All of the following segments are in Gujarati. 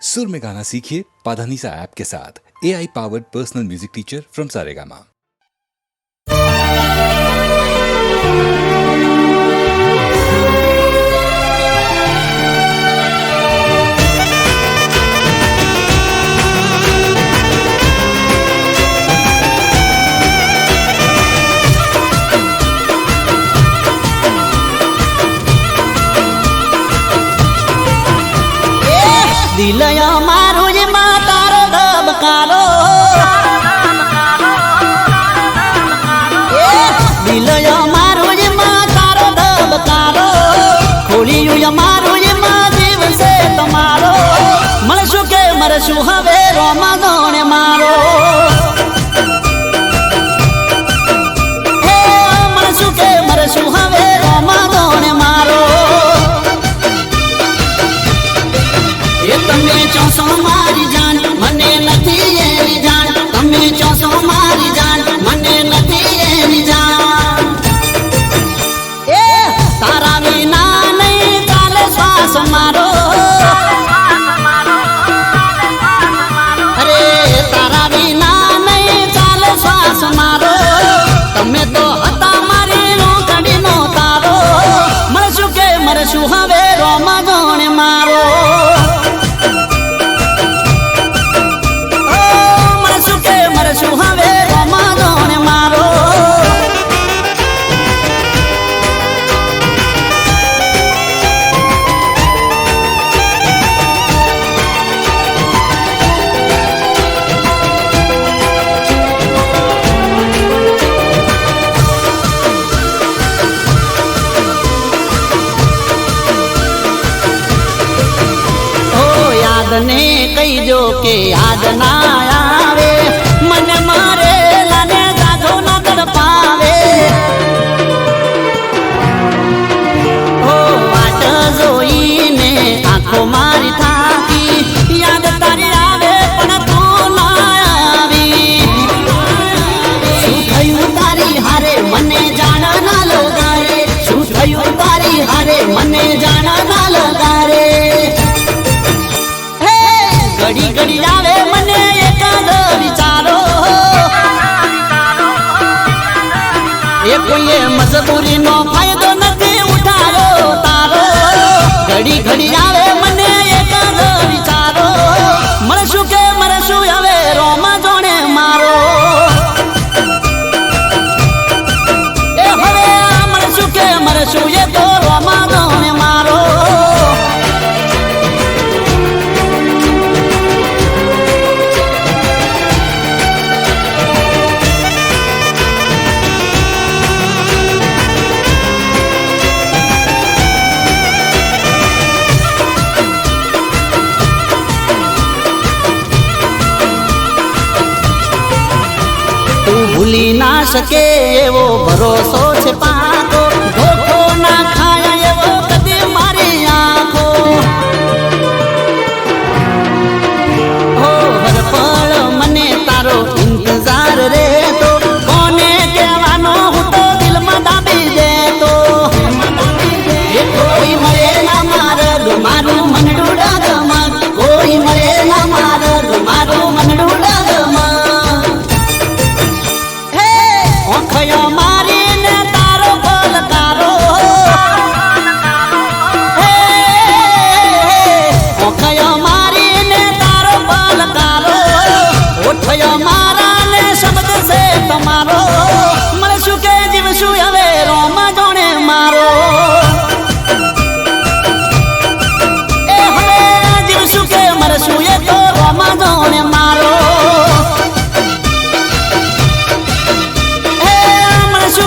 सुर में गाना सीखिए पाधानीसा ऐप के साथ AI powered personal music teacher from Saregama. દિલયો મારું જ માં તારો ધબકારો દિલયો મારું જ માં તારો ધબકારો ખોલિયું મારું જ માં દિવસે તમારો મળશું કે મરશું હવે રોમા ગોણે મારો મળશું કે મરશું હવે રોમા ગોણે મારો તમે ચોસો મારી જાન મને નથી એની જાન તમે ચોસો મારી જાન મને નથી એની જાન એ તારા વિના નહીં ચાલે શ્વાસ મારો અરે તારા વિના નહીં ચાલે શ્વાસ મારો તમે તો હતા મારી રોકડીનો તારો મળશું કે મરશું હવે રોમા ગોણે મારો શું હવે રોમા ગોણે મારો યાદ ને કહીજો કે યાદ ના આવે મને મારે લાને જાજો ના તડપાવે ઓ વાટ જોઈને આંખો મારી થાકી યાદ તારી આવે પણ તું ના આવી શું થયું તારી હારે મને જાણ ના લગારે શું થયું તારી હારે મને જાણ ના લગારે ઘડી ઘડી આવે મને એકાદ વિચારો એ કોઈએ મજબૂરીનો ફાયદો નથી ઉઠાયો તારો ઘડી ઘડી આવે મને એકાદ વિચારો મળશું કે મરશું હવે રોમા જોણે મારો એ હવે મળશું કે મરશું એ તો રોમા જોણે મારો ભૂલી ના શકે એવો ભરોસો છે પાકો ધોખો ના ખાય એવો કદી મારી આંખો હો હર પળ મને તારો ઇંતજાર રહેતો કોને કહેવાનો હું તો દિલમાં દાબી દેતો એ કોઈ મળે ના મારગ મારું મનડું ડાગમાં કોઈ મળે ના મારગ મારું મનડું ડાગમાં ઓખયો મારીને તારો પલકારો ઓખયો મારીને તારો પલકારો ઓઠયો મારાને શબ્દ છે તમારો મળશું કે જીવશું હવે રોમા જોણે મારો એ હવે જીવશું કે મરશું એ તો રોમા જોણે મારો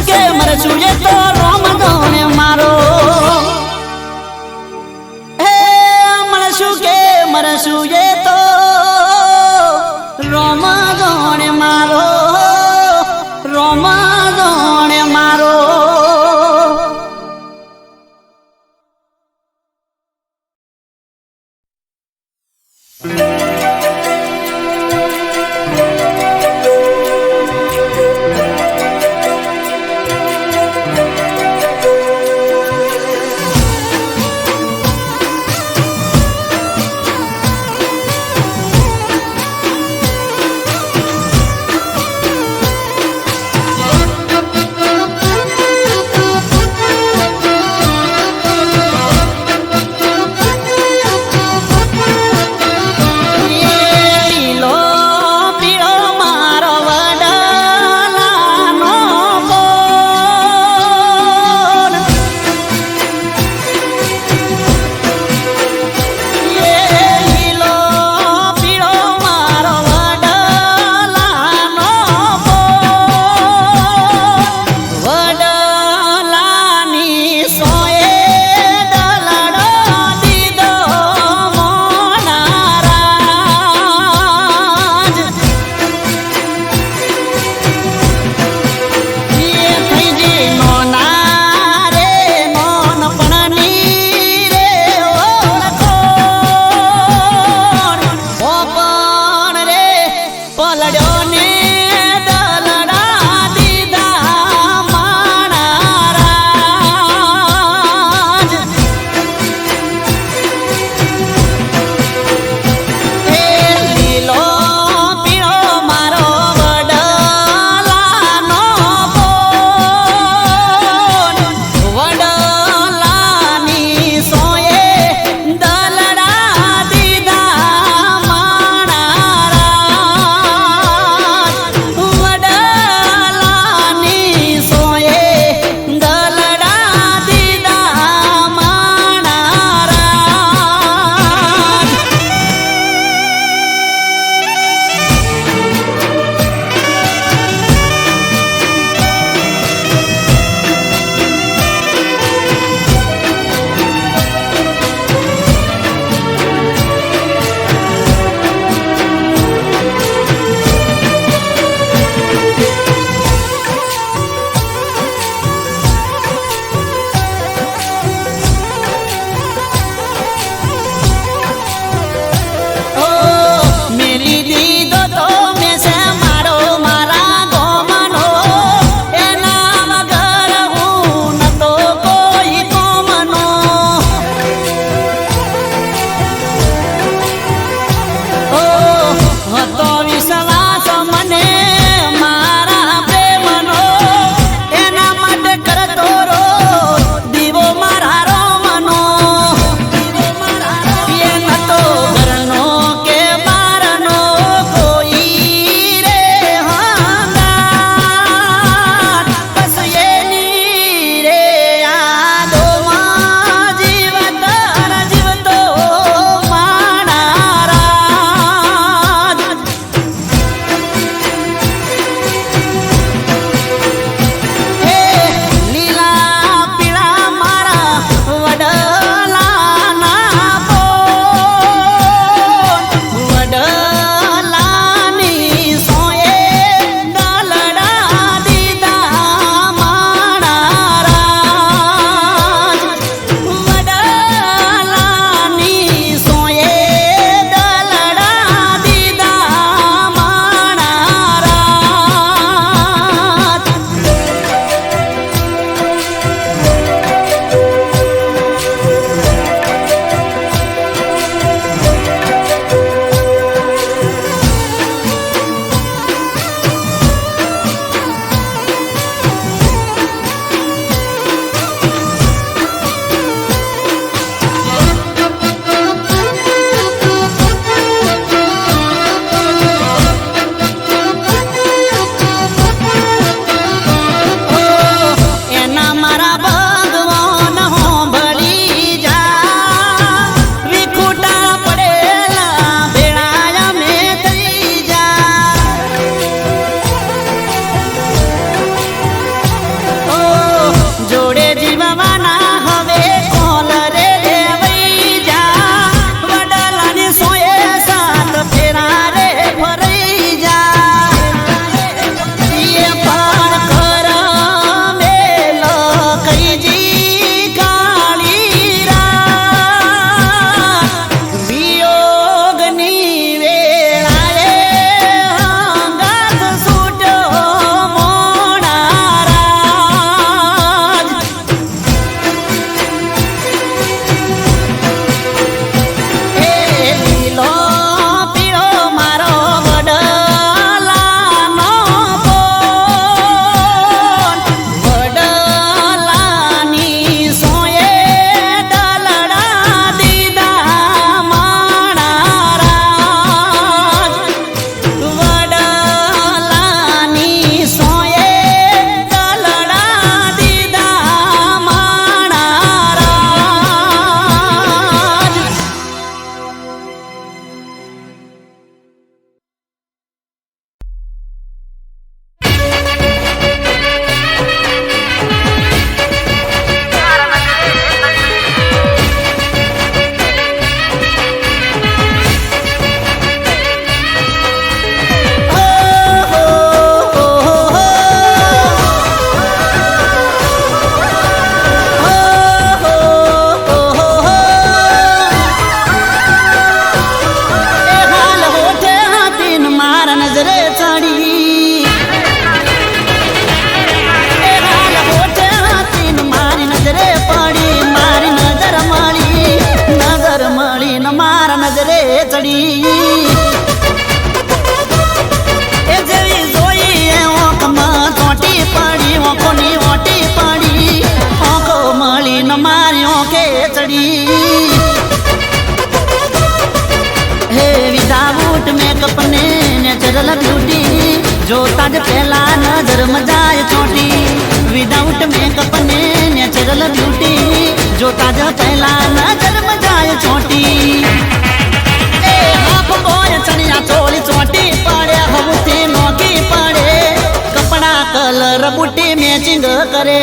કે મરશું એ તો રોમા ગોણે મારો હે મળશું કે મરશું એ તો રોમા ગોણે મારો રોમા ગોણે મારો નજરે ચડી એ જેવી જોઈ એ ઓંખમાં ચોટી પડી ઓંખોની ઓટી પડી ઓંખો મળી ન મારી ઓંખે ચડી હે વિધાઉટ મેકઅપ ને નેચરલ બ્યુટી જોતા જ પહેલા નજર મજાય ચોટી વિધાઉટ મેકઅપ ને નેચરલ બ્યુટી જોતા જ પહેલા નજર મજાય ચોટી એ હાફ બોય ચણિયા ચોળી ચોટી પડે હવથી નોકી પડે કપડા કલર બુટી મેચિંગ કરે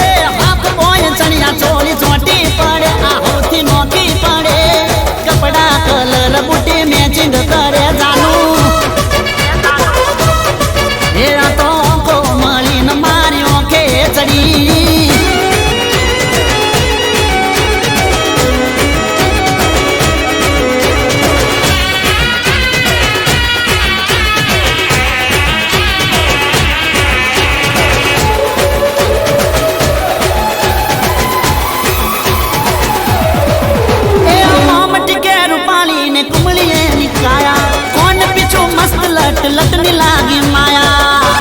એ હાફ બોય ચણિયા ચોળી ચોટી પડે આ હવથી નોકી પડે કપડા કલર બુટી મેચિંગ કરે જાનું એ આ તો ઓંખો મળીને મારી ઓંખે ચડી લટની લાગી માયા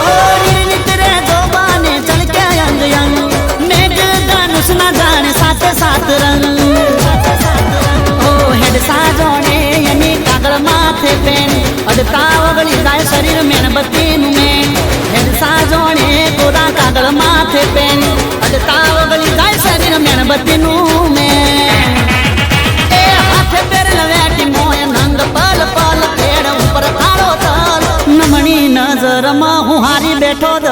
ઓ નિર્નિત રે જોબાને ચળકે અંગ અંગ મેઘ ધનુષ ના જાણે સાત સાત રંગ ઓ હેડ સાજોને એની કાગળ માથે પેન અડતા વગળી જાય શરીર મેણબત્તી નું મેન હેડ સાજોને કોરા કાગળ માથે પેન અડતા વગળી જાય શરીર મેણબત્તી નું મેન એ હાથે પહેરેલ વેટી મોય નંગ પલ પલ પેડ ઉપર કાળો તલ નમણી નજરમાં હું હારી બેઠો દ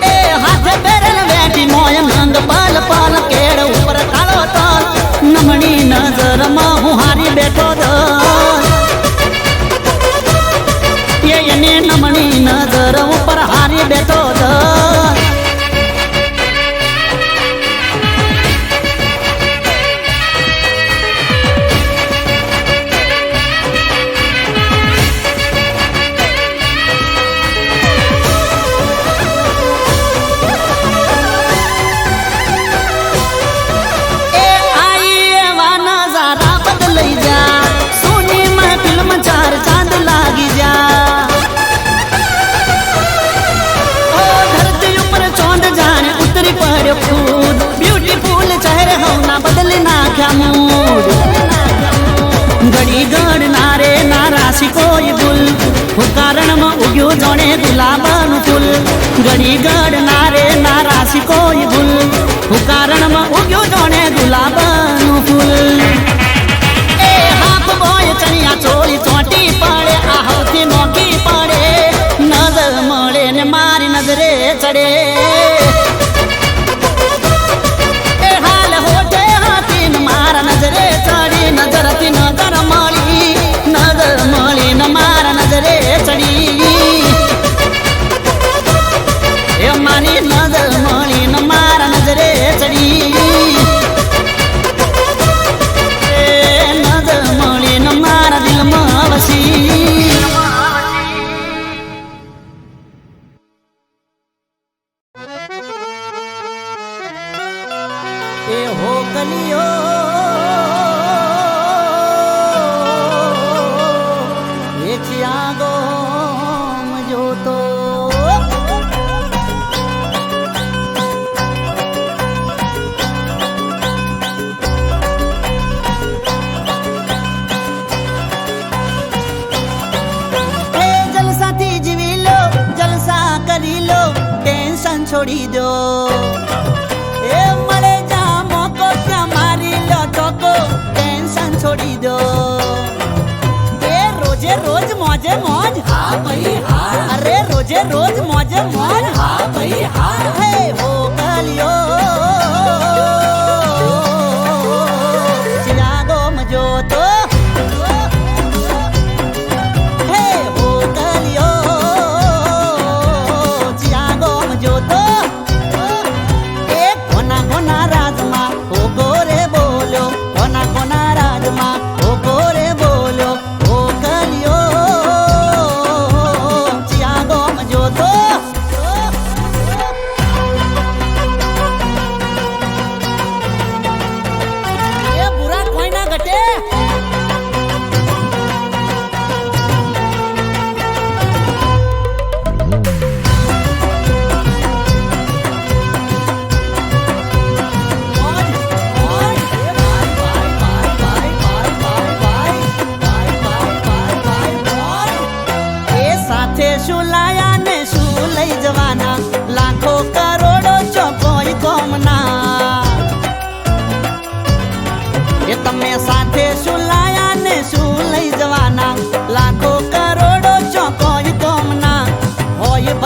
એ હાથે પહેરેલ વેટી મોય નંગ પલ પલ કેડ ઉપર કાળો તલ નમણી નજરમાં હું હારી બેઠો દ એને નમણી નજર ઉપર હારી બેઠો દ ब्यूटीफुल चेहरे होना बदल नाख्या मूड घड़ी गढ़ नारे नाराशी कोई भूल હું કારણમાં ઉગ્યું જોણે ગુલાબનું ફૂલ ઘડી ગઢ નારે નારાશી કોઈ ભૂલ હું કારણમાં ઉગ્યું જોણે ગુલાબનું ફૂલ એ હાફ બોય ચણિયા ચોળી ચોટી પડે આ હવથી નોકી પડે નજર મળે ને મારી નજરે ચડે એ હાલ હોઠે હાથી ને મારા નજરે ચડી નજરથી નજર મળી ને મારા નજરે ચડી એ મારી નજર મળી ને મારા નજરે ચડી એ નજર મળી ને મારા દિલમાં વસી એ હો કલિયો છોડી દો એ મળે જા મોકો ત્યાં મારી લો ટોકો ટેન્શન છોડી દો એ રોજે રોજ મોજે મોજ હા ભાઈ હા અરે રોજે રોજ મોજે મોજ હા ભાઈ હા હે હો કલિયો ચિરાગો મજો તો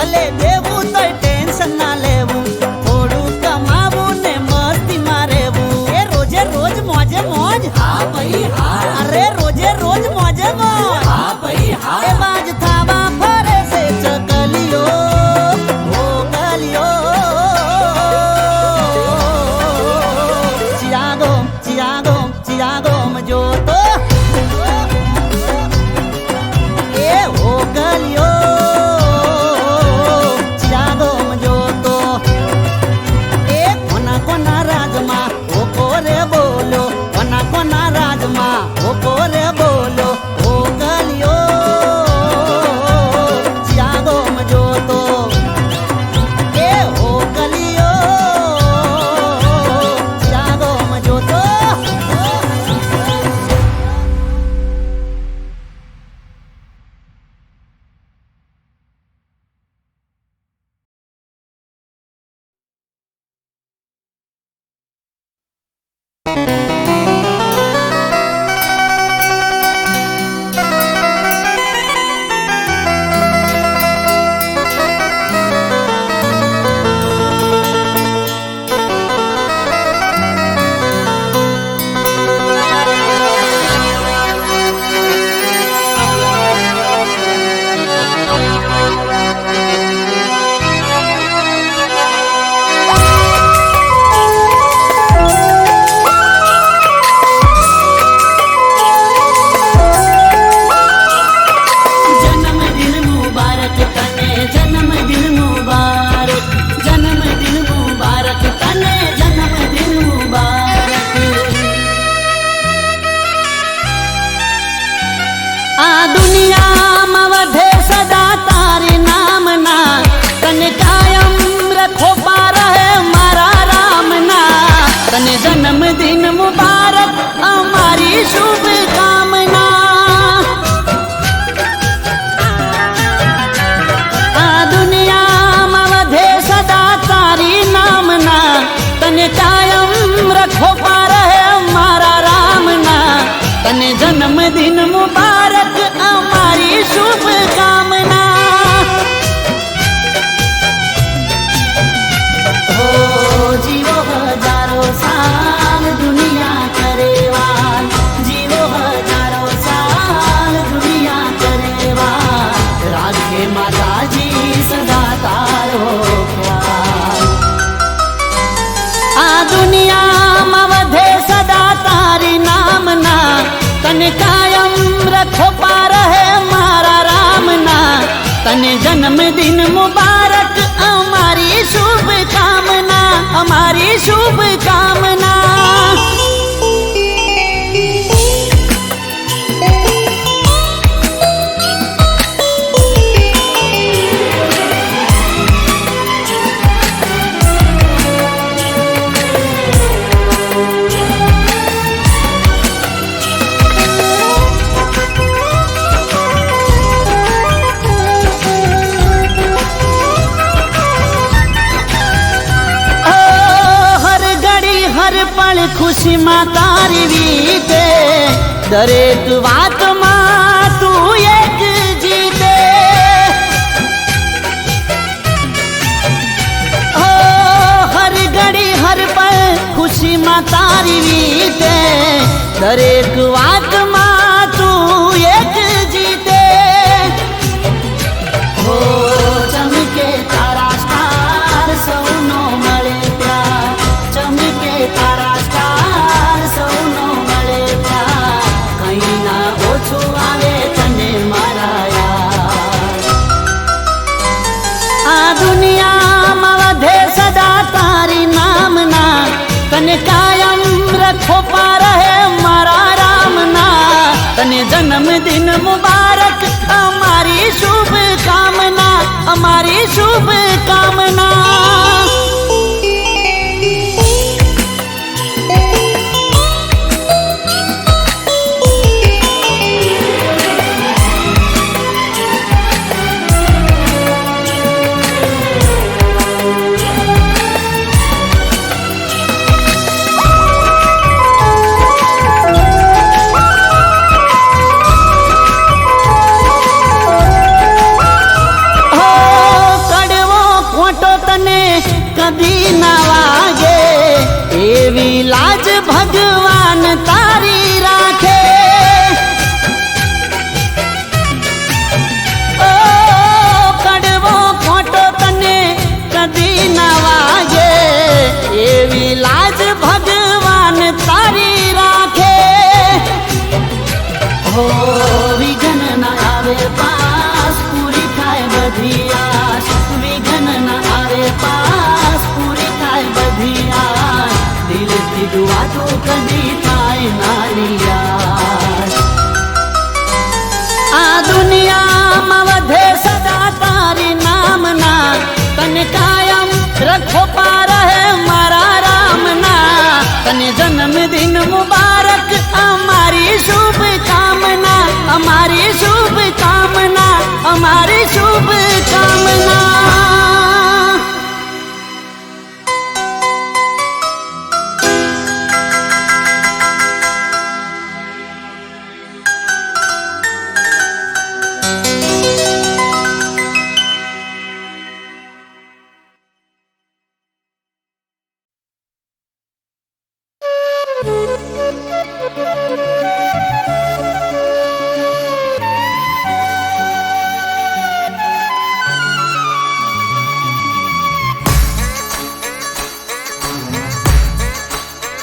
ભલે દેવું તોય ટેન્શન ના લેવું, થોડું કમાવું ને મસ્તીમાં રહેવું. એ રોજે રોજ મોજે મોજ, હા ભાઈ હા, અરે રોજે રોજ મોજે મોજ. હા ભાઈ હા. એ બાજ થાવા ફરે છે ચકલીઓ, ઓ કલીઓ. ચિયાગો મજો તો એ ઓ કલીઓ, ચિયાગો મજો તો એ કોના કોના રાજમાં ઓ કોરે બોલો, કોના કોના રાજમાં ઓ કોરે બોલો. ઓ કલીઓ ચિયાગો મજો તો એ ઓ કલીઓ ચિયાગો મજો તો. આ દુનિયામાં વધે સદા તારી નામના, તને કાયમ રખો રહે મારા રામના. તને જન્મદિન મુબારક અમારી શુભ કામના. આ દુનિયામાં વધે સદા તારી નામના, તને કાયમ રખો રહે મારા રામના. તને જન્મદિન મુબારક અમારી શુભ કામના. હો જીવો હજારો સાલ દુનિયા કરેવાલ, જીવો હજારો સાલ દુનિયા કરેવાલ. રાખે માતાજી સદા તારો ખ્યાલ. આ દુનિયામાં વધે સદા તારી નામના, તને કાયમ રખો રહે મારા રામના. તને જન્મદિન મુબારક અમારી શુભ કામના, અમારી શુભ કામના. ખુશીમાં તારી વીતે, દરેક વાતમાં તું એક જીતે. ઓ હર ઘડી હર પળ ખુશીમાં તારી વીતે, દરેક વાતમાં તું એક જીતે. ઓ ચમકે તારા સ્ટાર સૌનો મળે પ્યાર, ચમકે તારા સૌનો મળે પ્યાર. કઈ ના ઓછું આવે તને મારા યાર. આ દુનિયામાં વધે સદા તારી નામના, તને કાયમ રખો રહે મારા રામના. તને જન્મદિન મુબારક અમારી શુભ કામના, અમારી શુભ કામના. એવી લાજ ભગવાન તારી રાખે હો વિઘન ના આવે પાસ પૂરી થાય બધી આશ વિઘન ના આવે પાસ પૂરી થાય બધી આશ દિલથી દુઆ તો કદી થાય નાની યાર આ દુનિયામાં વધે સદા તારી નામના તને કાયમ રખો પાર હે મારા રામના તને જન્મદિન મુબારક અમારી શુભ કામના અમારી શુભ કામના અમારી શુભ કામના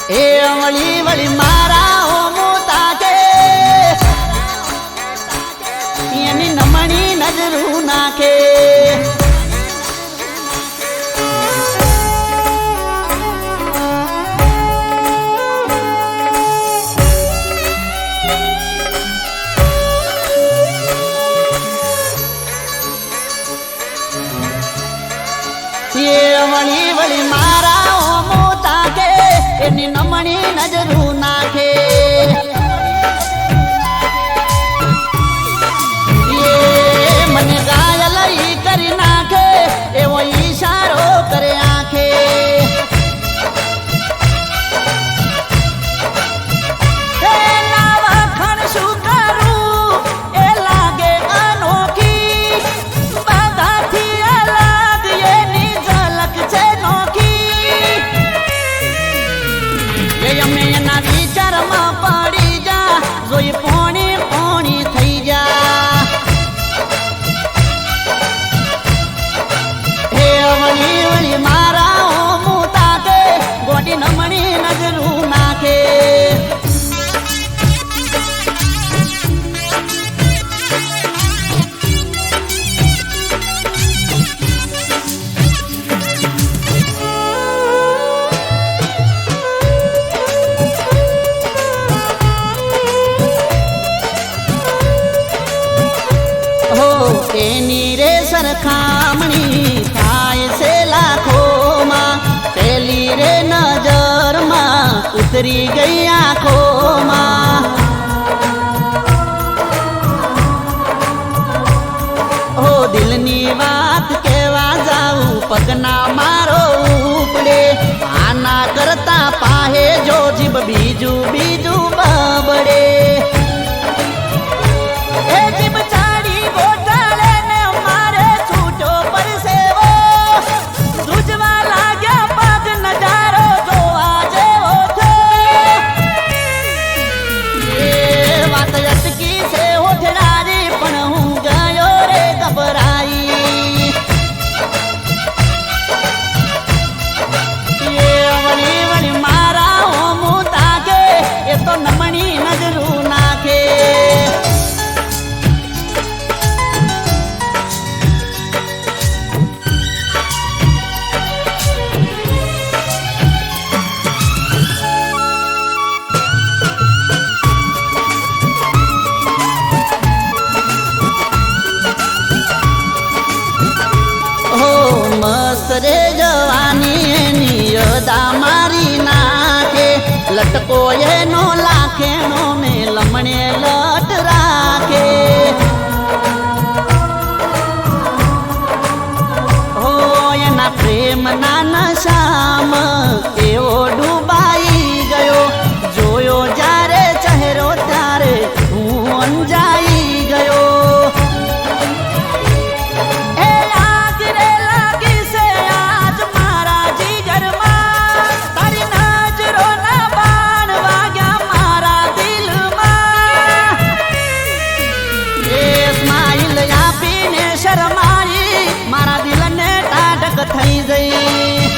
એ વળી વળી મારા ઓ મોતા કે એની નમણી નજરું નાખે એ વળી વળી મારા ઓ મોતા કે એની નમણી નજરું નાખે એ મને ઘાયલ ઈ કરી નાખે એવો ઈશારો કરે આંખે એ લાવખણ શું કરું એ લાગે અનોખી બધાથી અલગ એની ઝલક છે નોખી અમે એના વિચારમાં પડી જા જોઈ પોણી પોણી થઈ જા હે વળી વળી મારા ઓ મોતા કે ગોટી નમણી નજરું નાખે એની રે સરખામણી થાય છે લાખોમાં પેલી રે નજરમાં ઉતરી ગઈ આંખોમાં હો દિલની વાત કેવા જાઉં પગના મારો ઉપડે આના કરતા પાહે જો જીભ બીજું બીજું બબડે એ જીભ ચાડી ગોટાળે ને મારે છૂટો પરસેવો ધ્રુજવા લાગ્યા પગ નજારો જોવા જેવો થયો એ વાત અટકી છે ઓઠડારી પણ હું ગયો રે ગભરાઈ એ વળી વળી મારા હો મોતા કે એ તો નમણી નજરું નાખે મસ્ત રે જવાની એની અદા મારી નાખે લટકો એનો લાખેનો મેં લમણે લટ રાખે હો એના પ્રેમના નશામાં એવો ડૂબાઈ ગયો જોયો જ્યારે ચહેરો ત્યારે હું અંજાઈ ગયો શરમાઈ મારા દિલને ટાઢક થઈ ગઈ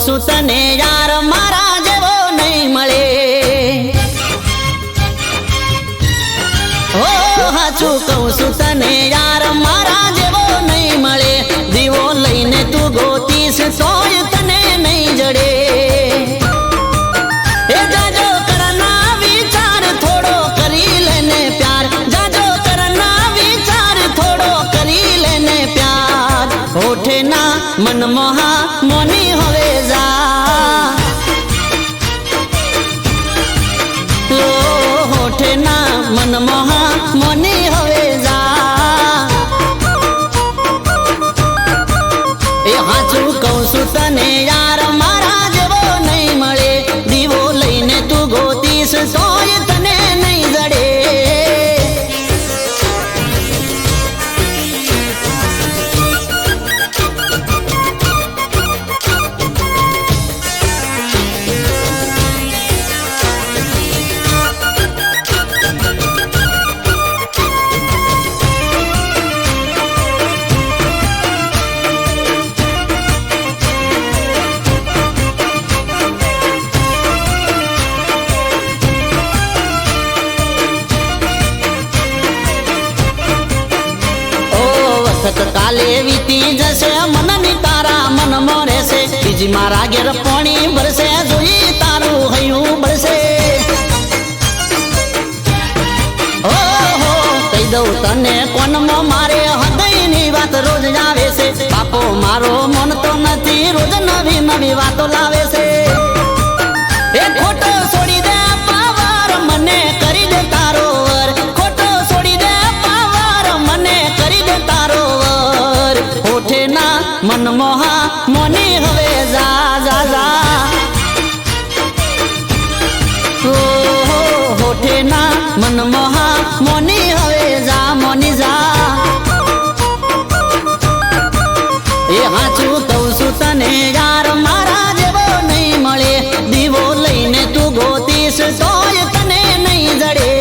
છું તને યાર મારા જેવો નહીં મળે. ઓ હાચું કહું છું તને યાર મારા જેવો નહીં મળે. દીવો લઈને તું ગોતીશ તોય તને નહીં જડે. એ જાજો કરના વિચાર થોડો કરી લેને પ્યાર. જાજો કરના વિચાર થોડો કરી લેને પ્યાર. હોઠે ના મનમોહા મોની હવે જા. ઓ હોઠે ના મનમોહા મોની હવે જા. એ હાચું કહું છું તને યાર મારા જેવો નહીં મળે. દીવો લઈને તું ગોતીશ તોય તને નહીં જડે. કાલે વીતી જશે મનની તારા મનમાં રહેશે. બીજી મારા ઘેર પાણી ભરશે જોઈ તારું હૈયું બળશે. ઓહો કહી દઉં તને કોનમાં મારે હૃદયની વાત રોજ આવે છે. બાપો મારો મન તો નથી રોજ નવી નવી વાતો લાવે છે. એ ખોટો છોડી દે પાવર મને કરી દે તારો વર. ખોટો છોડી દે પાવર મને કરી દે તારો વર. હોઠે ના મનમોહા મોની હવે જા જા જા. ઓ હોઠે ના મનમોહા મોની હવે જા મોની જા. એ હાચું કહું છું તને યાર મારા જેવો નહીં મળે. દીવો લઈને તું ગોતીશ તોય તને નહીં જડે.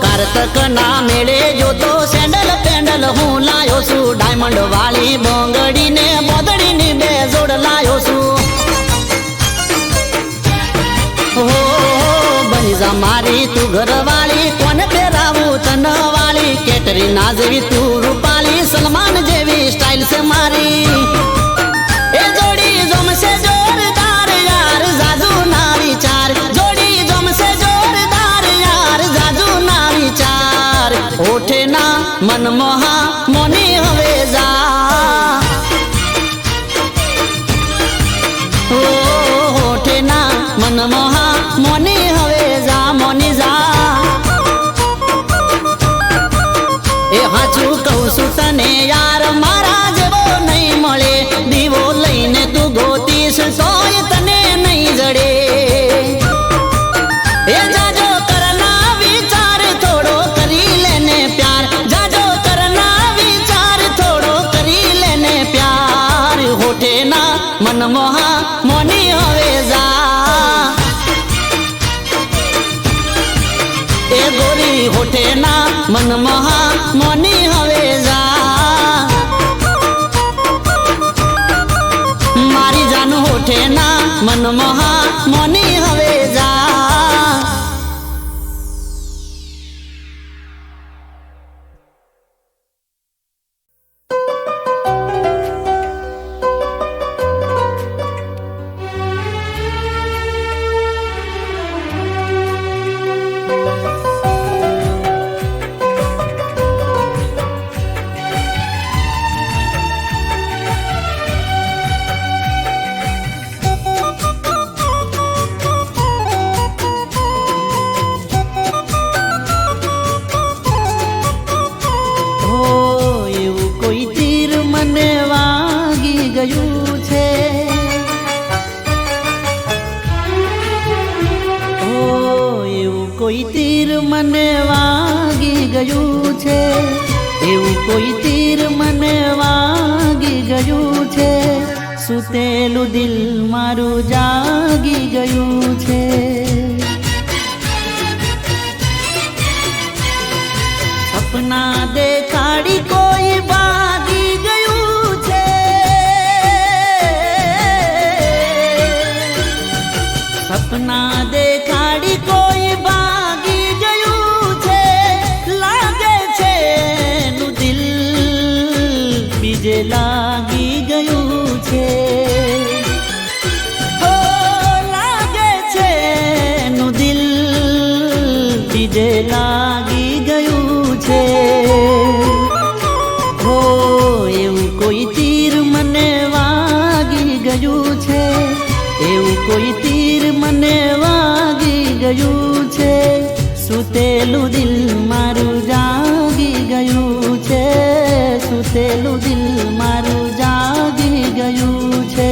કારતકના મેળે જોતો સેન્ડલ પેન્ડલ હું લાયો છું. ડાયમંડ વાળી બોંગડી ને બોદડીની બે જોડ લાયો છું. હો બની જા મારી તું ઘરવાળી. કોને પહેરાવું તન વાળી. કેટરીના જેવી તું રૂપાળી. સલમાન જેવી સ્ટાઇલ છે મારી. એ જોડી જમશે જોરદાર યાર જાજુ ના વિચાર. જોડી જમશે જોરદાર યાર જાજુ ના વિચાર. હોઠે ના મનમોહા મોની હવે જા. ઓ હોઠે ના મનમોહા મોની હવે જા મોની જા. એ હાચું કહું છું તને યાર મારા જેવો નહીં મળે. દીવો લઈને તું ગોતીશ તોય તને નહીં જડે. એ જાજો કરના વિચાર થોડો કરી લેને પ્યાર. જાજો કરના વિચાર થોડો કરી લેને પ્યાર. હોઠે ના મનમોહા મોની હવે જા. એ ગોરી હોઠે ના મનમોહા મોની હવે જા. મારી જાન હોઠે ના મનમોહા મોની હવે જા. વાગી ગયું છે, એવું કોઈ તીર મને વાગી ગયું છે, સુતેલું દિલ મારું જાગી ગયું છે. સપના દેખાડી કોઈ ભાગી ગયું છે, સપના દેખાડી કોઈ ભાગી ગયું છે, લાગે છે નું દિલ બીજે લાગી ગયું છે. હો લાગે છે નું દિલ બીજે લાગી ગયું છે. હો એવું કોઈ તીર મને વાગી ગયું છે, એવું કોઈ તીર મને વાગી ગયું છે, સુતેલું દિલ મારું જાગી ગયું છે, સુતેલું દિલ મારું જાગી ગયું છે.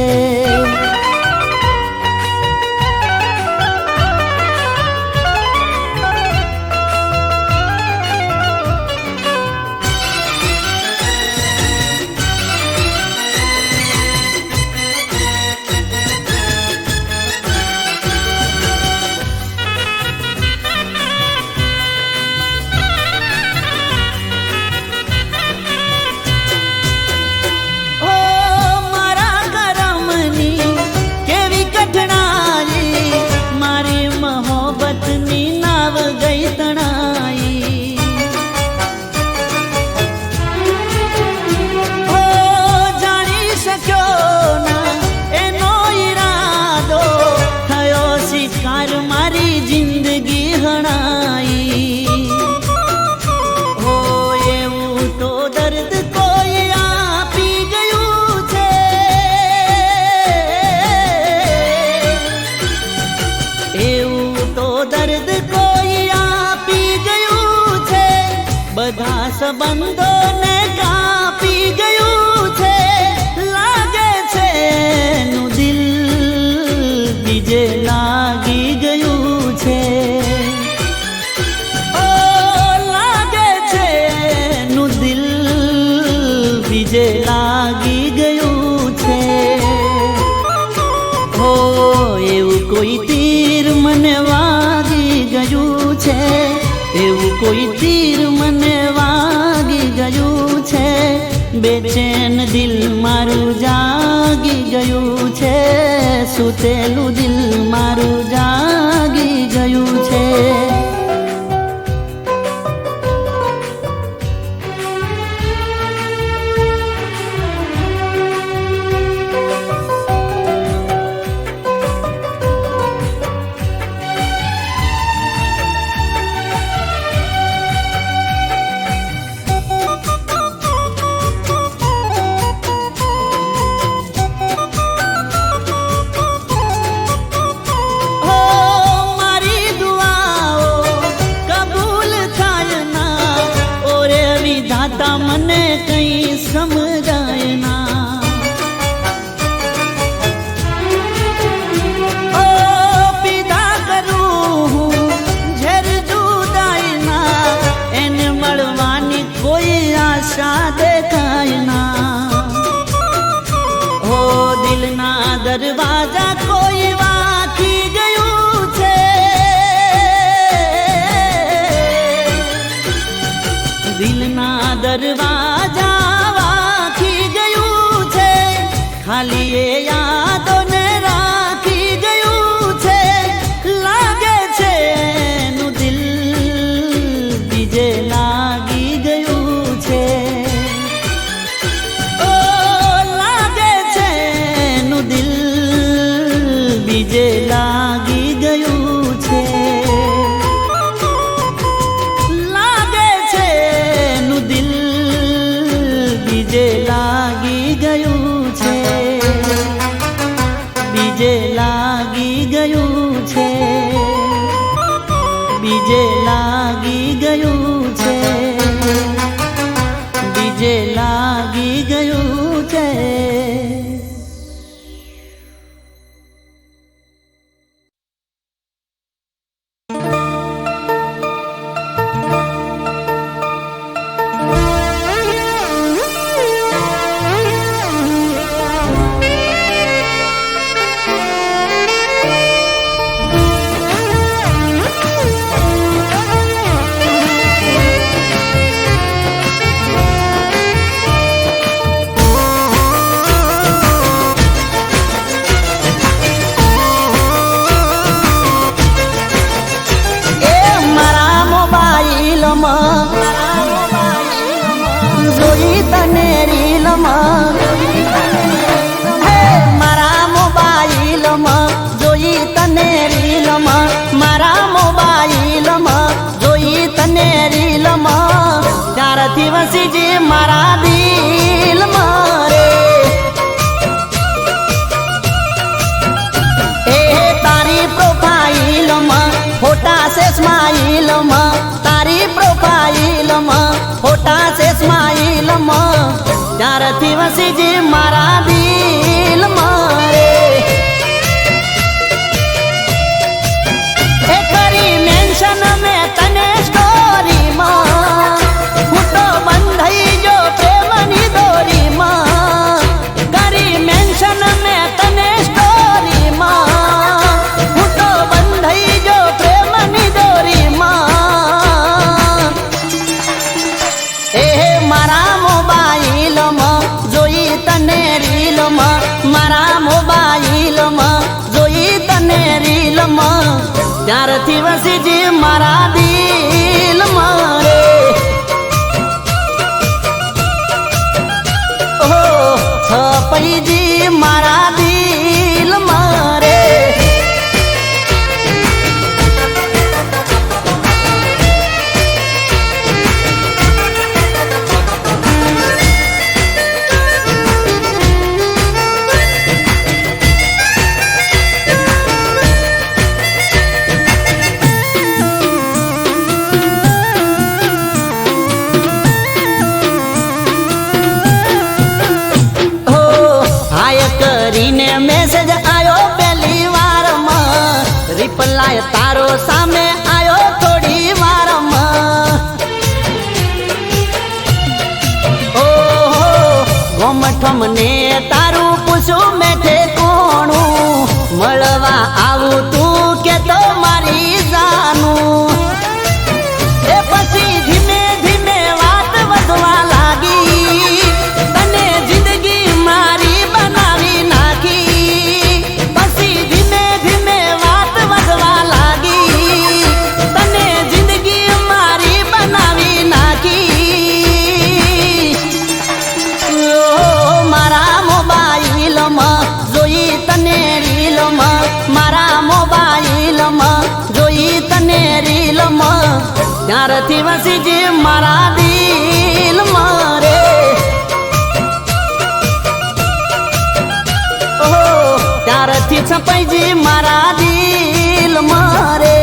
બધા સંબંધોને કાપી ગયું છે, લાગે છે નું દિલ બીજે લાગી ગયું છે. ઓ લાગે છે નું દિલ બીજે લાગી ગયું છે. હો એવું કોઈ તીર મને વાગી ગયું છે, એવું કોઈ તીર મને વાગી ગયું છે, બેચેન દિલ મારું જાગી ગયું છે, સુતેલું દિલ મારું જાગી ગયું છે. મને કઈ સમજાય ના, ઓ પીધા કરું હું ઝેર જુદાઈ ના, એને મળવાની કોઈ આશા દેખાય ના. હો દિલના દરવાજા કોઈ વાંકી ગયું છે, દિલના દરવાજા વાંકી ગયું છે, ખાલી એ યાદોને રાખી ગયું છે, લાગે છે નું દિલ બીજે લાગી ગયું છે. ઓ લાગે છે નું દિલ બીજે લાગી ગયું છે, બીજે લાગી ગયું છે, બીજે લાગી ગયું છે, બીજે લાગી ગયું છે. જોઈ તને રીલમાં હે મારા મોબાઈલમાં જોઈ તને રીલમાં મારા મોબાઈલમાં જોઈ તને રીલમાં ત્યારથી વસી જે મારા દિલમાં રે તારી પ્રોફાઇલમાં ફોટા છે સ્માઇલમાં તારી પ્રોફાઇલમાં ફોટા છે સ્માઇલમાં ત્યારથી વસી જે મારા દિલમાં રે એ કરી મેન્શન મેં તને સ્ટોરીમાં ફૂટો બંધાઈ જો પ્રેમની દોરીમાં કરી મેન્શન મેં તને સ્ટોરીમાં ફૂટો બંધાઈ જો પ્રેમની દોરીમાં એ મારા મોબાઈલમાં જોઈ તને રીલમાં મારા મોબાઈલમાં જોઈ તને રીલમાં ત્યારથી વસી જે મારા દિલમાં રે ઓહો છપઈજી મારા દિલમાં રે કરીને મેસેજ આયો પહેલી વારમાં રિપ્લાય તારો સામે આયો થોડી વારમાં ઓહો ગોમઠમ ને તારું પૂછું મેઠે કોણું મળવા આવું તું કે તો મારી જાનું એ પછી ધીમે ધીમે વાત વધવા લાગી તને જિંદગી મારી બનાવી નાખી પછી ધીમે ધીમે વાત વધવા લાગી તને જિંદગી મારી બનાવી નાખી મારા મોબાઈલમાં જોઈ તને રીલમાં મારા મોબાઈલમાં જોઈ તને રીલમાં ત્યારથી વસી જે મારા દિલમાં રે ઓહો ત્યારથી છપાઈ જે મારા દિલમાં રે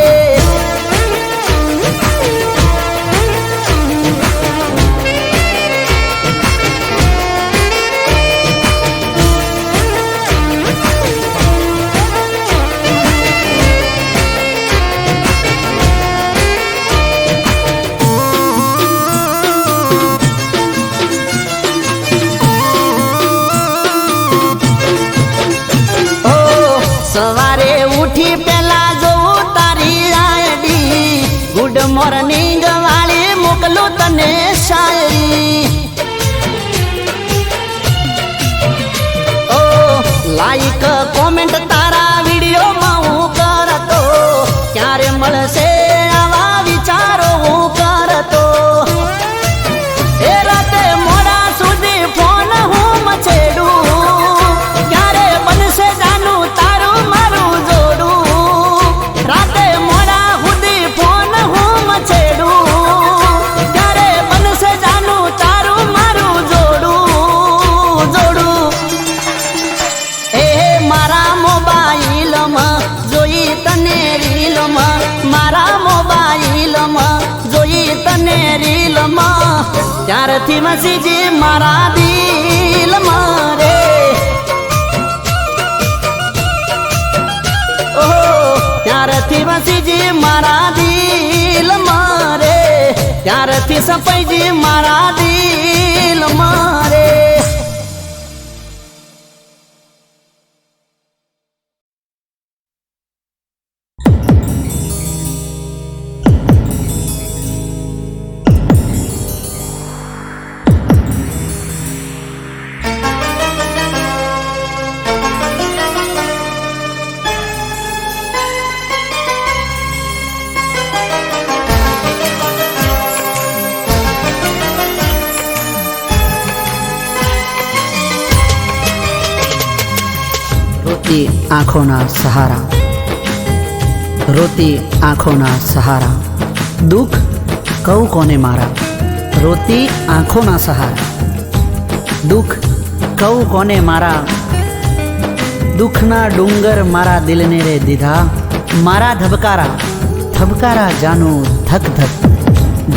સવારે ઉઠી પેલા જોઉં તારી આઈડી ગુડ મોર્નિંગ વાળી મોકલું તને શાયરી ઓ લાઈક કોમેન્ટ તારા વિડીયોમાં હું કરતો ક્યારે મળશે આવા વિચારો હું કરતો એ રાતે મોડા સુધી ફોન હું મચેડું ક્યારે બનશે જાનું તારું મારું જોડું રાતે મોડા સુધી ફોન હું મચેડું ક્યારે બનશે જાનું તારું મારું જોડું એ મારા મોબાઈલમાં જોઈ તને રીલમાં મારા મોબાઈલમાં જોઈ તને રીલમાં ત્યારથી વસી જે મારા દિલમાં રે ઓહો ત્યારથી વસી જે મારા દિલમાં રે ત્યારથી સપાઈ જે મારા દિલમાં રે રોતી આંખોના સહારા, રોતી આંખોના સહારા, દુઃખ કહું કોને મારા, રોતી આંખોના સહારા, દુઃખ કહું કોને મારા, દુઃખના ડુંગર મારા દિલને રે દીધા, મારા ધબકારા ધબકારા જાનું ધક ધક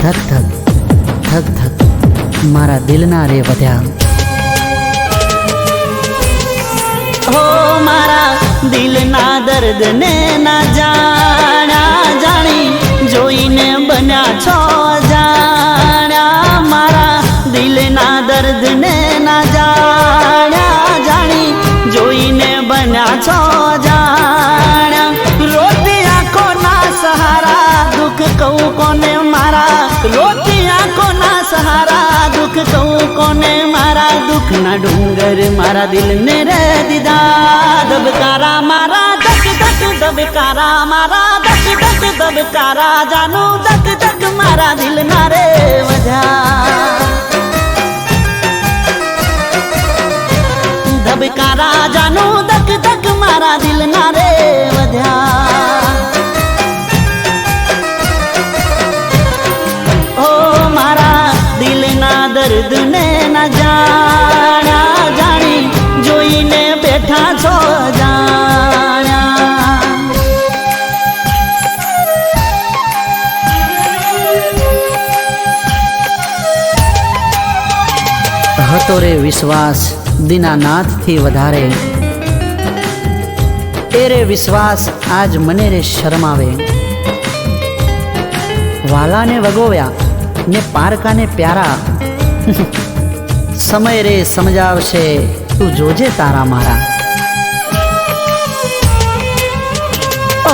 ધક ધક ધક ધક મારા દિલના રે વધ્યા. હો મારા દિલના દર્દને ના જાણ્યા જાણી, જોઈને બન્યા છો જાણ્યા. મારા દિલના દર્દને ના જાણ્યા જાણી, જોઈને બન્યા છો જાણ્યા. રોતી આંખોના સહારા, દુઃખ કહું કોને મારા, રોતી આંખોના સહારા, દુઃખ કહું કોને મારા, દુઃખના ડુંગર મારા દિલને રે દીધા. ધબકારા મારા ધક ધક, ધબકારા મારા ધક ધક, ધબકારા જાનું ધક ધક મારા દિલના રે વધ્યા. ધબકારા જાનું ધક ધક મારા દિલના રે વધ્યા. ઓ મારા દિલના દર્દને ના જાણ્યા જાણી, જોઈને બેઠા છો જાણ્યા. હતો રે વિશ્વાસ દીનાનાથથી વધારે, એ રે વિશ્વાસ આજ મને રે શરમાવે. વાલાને વગોવ્યા ને પારકાને પ્યારા, સમય રે સમજાવશે તું જોજે તારા મારા.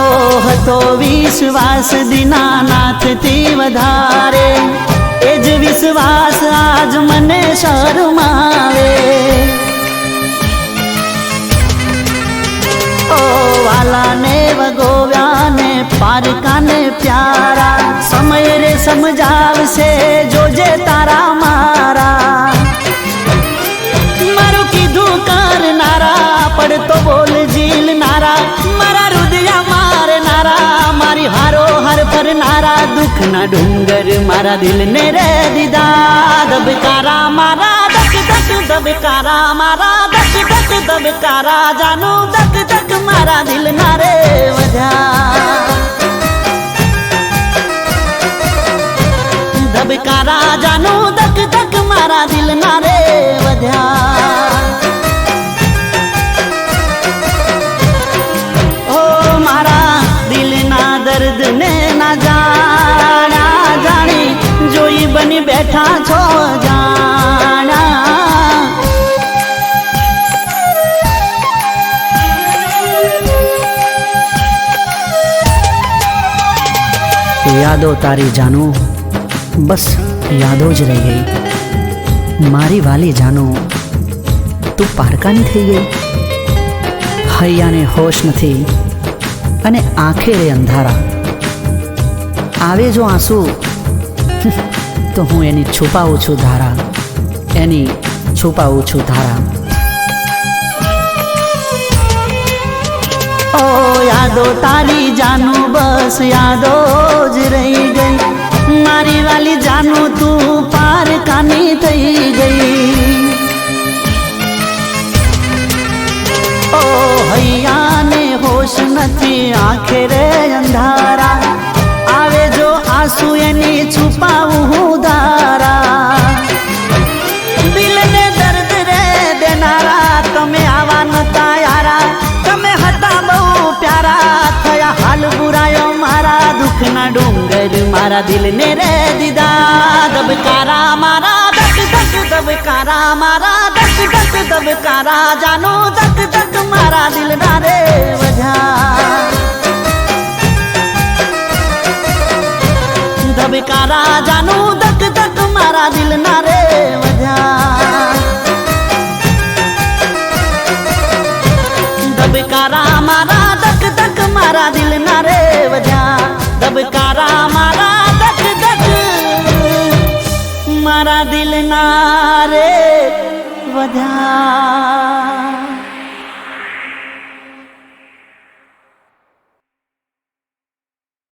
ઓ હતો વિશ્વાસ દીનાનાથથી વધારે, એ જ વિશ્વાસ આજ મને શરમાવે. ઓ વાલાને વગોવ્યા ને પારકાને પ્યારા, સમય રે સમજાવશે જોજે તારા મારા. મારું કીધું કરનારા, પડતો બોલ ઝીલનારા, મારા હૃદય મારનારા, મારી હારો હાર ફરનારા, દુઃખના ડુંગર મારા દિલને રે દીધા. ધબકારા મારા ધક ધક, ધબકારા મારા ધક ધક, ધબકારા જાનું ધક ધક મારા દિલના રે વધ્યા. ધબકારા જાનું ધક ધક મારા દિલના રે વધ્યા. ઓ મારા દિલના દર્દને ના જાણ્યા જાણી, જોઈ બની બેઠા છો જાણ્યા. યાદો તારી જાનું બસ યાદો જ રહી ગઈ, મારી વાલી જાનું તું પારકાની થઈ ગઈ. હૈયાને હોશ નથી અને આંખે રે અંધારા, આવે જો આંસુ તો હું એની છુપાવું છું ધારા, એની છુપાવું છું ધારા. ઓ યાદો તારી જાનું બસ યાદો જ રહી ગઈ, મારી વાલી જાનું તું પારકાની થઈ ગઈ. ઓ હૈયાને હોશ નથી આંખે રે અંધારા, આવે જો આંસુ એની છુપાવું હું ધારા. દિલને દર્દ રે દેનારા, તમે આવા નતા યારા, તમે હતા બહુ પ્યારા, થયા હાલ બુરાયો મારા, દુઃખના ડુંગર મારા દિલને રે દીધા. ધબકારા મારા ધક ધક, ધબકારા મારા ધક ધક, ધબકારા જાનો ધક ધક મારા દિલના રે વધ્યા. ધબકારા જાનો ધક ધક મારા દિલના રે વધ્યા. ધબકારા મારા ધક ધક મારા દિલના રે વધ્યા. ધબકારા મારા ધક ધક મારા દિલના રે વધ્યા.